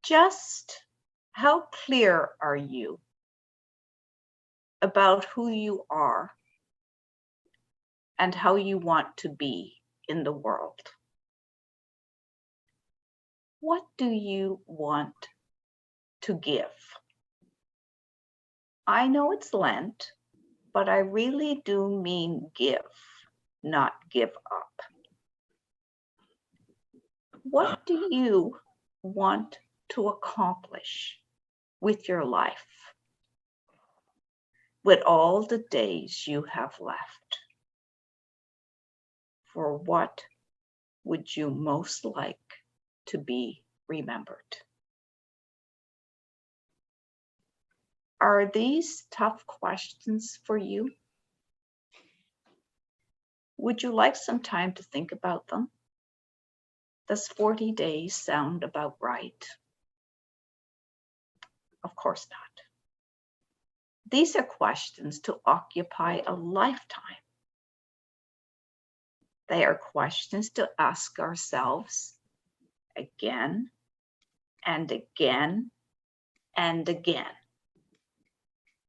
Just how clear are you about who you are and how you want to be in the world? What do you want to give? I know it's Lent, but I really do mean give, not give up. What do you want to accomplish with your life, with all the days you have left? For what would you most like to be remembered? Are these tough questions for you? Would you like some time to think about them? Does 40 days sound about right? Of course not. These are questions to occupy a lifetime. They are questions to ask ourselves again and again and again,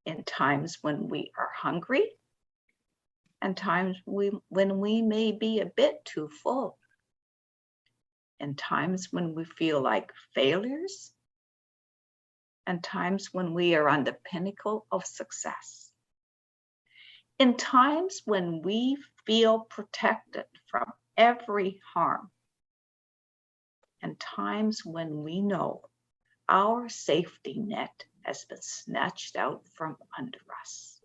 in times when we are hungry and times when we may be a bit too full, in times when we feel like failures, and times when we are on the pinnacle of success, in times when we feel protected from every harm, and times when we know our safety net has been snatched out from under us.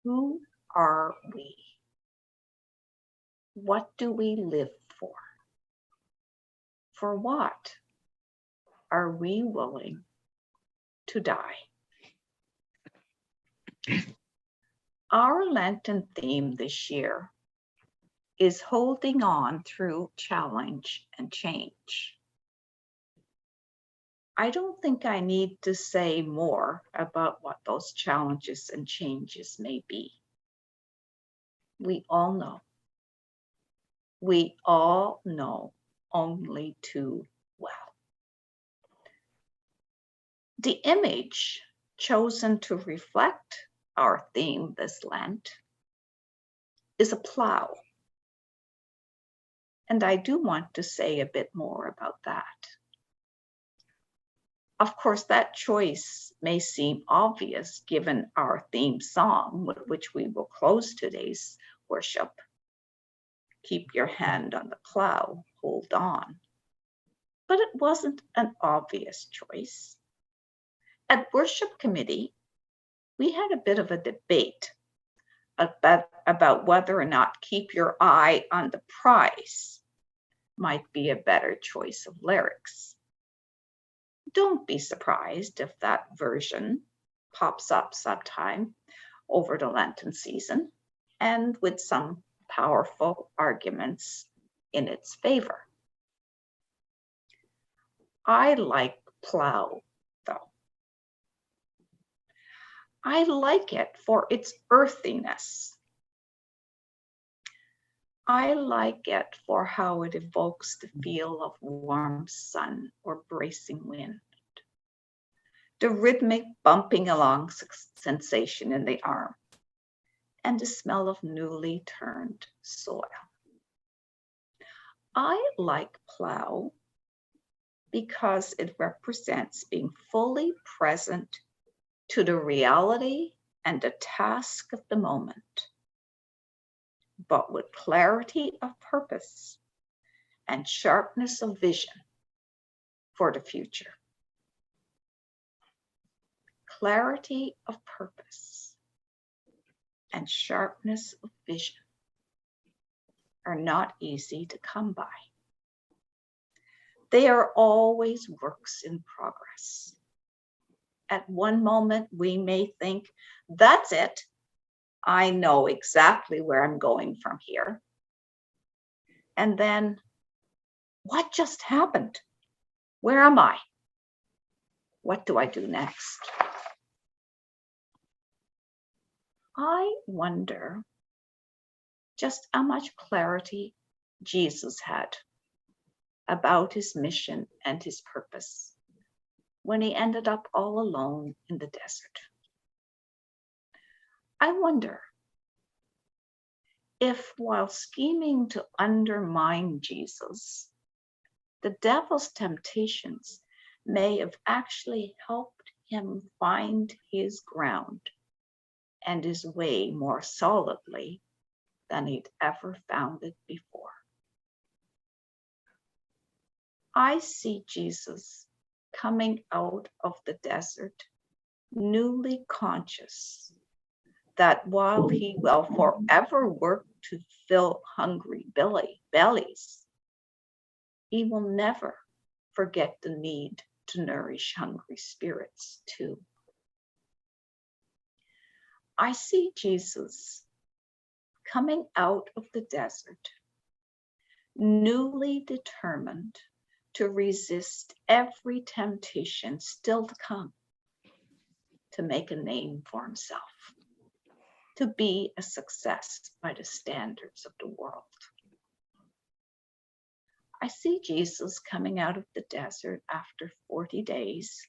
Who are we? What do we live for? For what are we willing to die? Our Lenten theme this year is holding on through challenge and change. I don't think I need to say more about what those challenges and changes may be. We all know. We all know only too well. The image chosen to reflect our theme this Lent is a plow. And I do want to say a bit more about that. Of course, that choice may seem obvious given our theme song, with which we will close today's worship. Keep your hand on the plow, hold on. But it wasn't an obvious choice. At worship committee, we had a bit of a debate about whether or not keep your eye on the prize might be a better choice of lyrics. Don't be surprised if that version pops up sometime over the Lenten season, and with some powerful arguments in its favor. I like plow, though. I like it for its earthiness. I like it for how it evokes the feel of warm sun or bracing wind, the rhythmic bumping along sensation in the arm, and the smell of newly turned soil. I like plow because it represents being fully present to the reality and the task of the moment, but with clarity of purpose and sharpness of vision for the future. Clarity of purpose and sharpness of vision are not easy to come by. They are always works in progress. At one moment, we may think, that's it. I know exactly where I'm going from here. And then, what just happened? Where am I? What do I do next? I wonder just how much clarity Jesus had about his mission and his purpose when he ended up all alone in the desert. I wonder if, while scheming to undermine Jesus, the devil's temptations may have actually helped him find his ground and his way more solidly than he'd ever found it before. I see Jesus coming out of the desert, newly conscious that while he will forever work to fill hungry bellies, he will never forget the need to nourish hungry spirits too. I see Jesus coming out of the desert, newly determined to resist every temptation still to come, to make a name for himself, to be a success by the standards of the world. I see Jesus coming out of the desert after 40 days,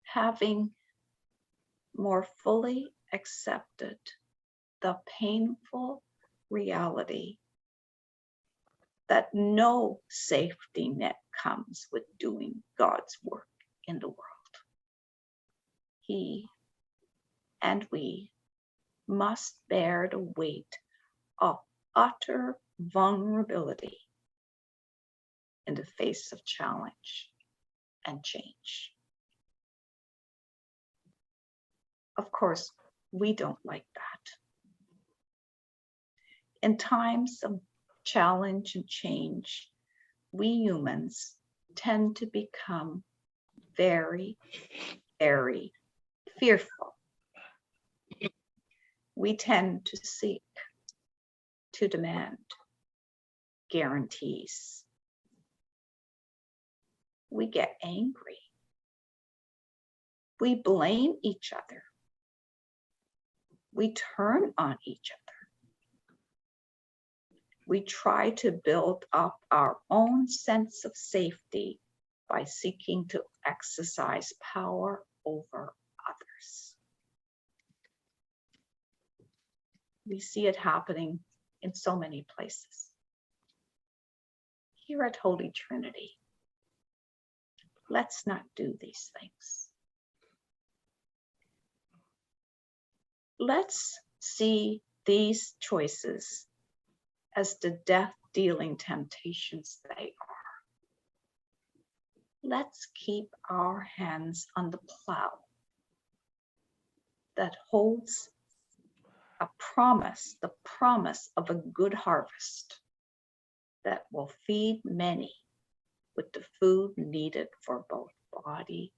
having more fully accepted the painful reality that no safety net comes with doing God's work in the world. He and we must bear the weight of utter vulnerability in the face of challenge and change. Of course, we don't like that. In times of challenge and change, we humans tend to become very, very fearful. We tend to seek, to demand guarantees. We get angry. We blame each other. We turn on each other. We try to build up our own sense of safety by seeking to exercise power over others. We see it happening in so many places. Here at Holy Trinity, let's not do these things. Let's see these choices as the death-dealing temptations they are. Let's keep our hands on the plow that holds a promise, the promise of a good harvest that will feed many with the food needed for both body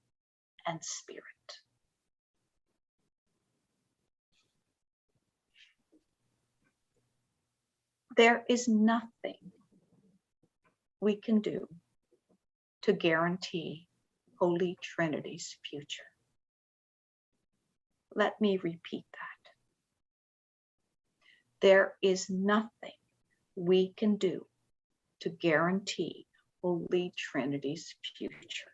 and spirit. There is nothing we can do to guarantee Holy Trinity's future. Let me repeat that. There is nothing we can do to guarantee Holy Trinity's future.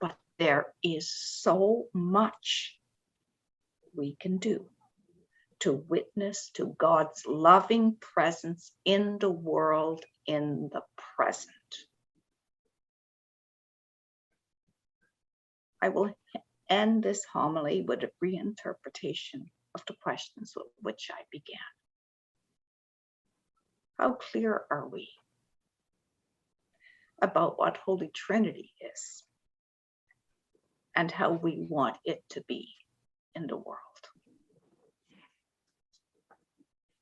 But there is so much we can do to witness to God's loving presence in the world in the present. I will end this homily with a reinterpretation of the questions with which I began. How clear are we about what Holy Trinity is and how we want it to be in the world?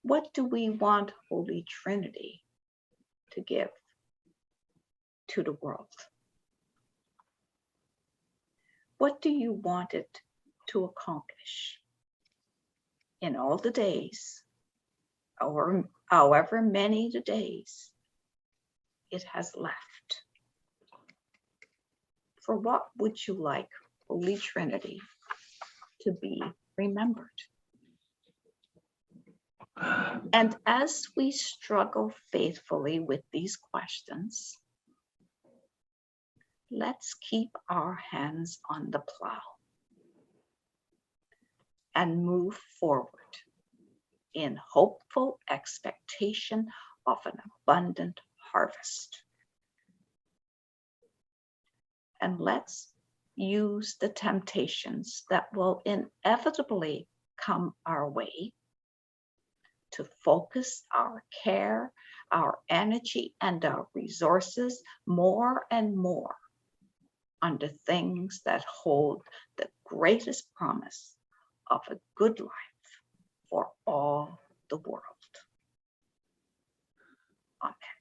What do we want Holy Trinity to give to the world? What do you want it to accomplish in all the days, or however many the days it has left? For what would you like Holy Trinity to be remembered? And as we struggle faithfully with these questions, let's keep our hands on the plow and move forward in hopeful expectation of an abundant harvest. And let's use the temptations that will inevitably come our way to focus our care, our energy, and our resources more and more on the things that hold the greatest promise of a good life for all the world. Amen.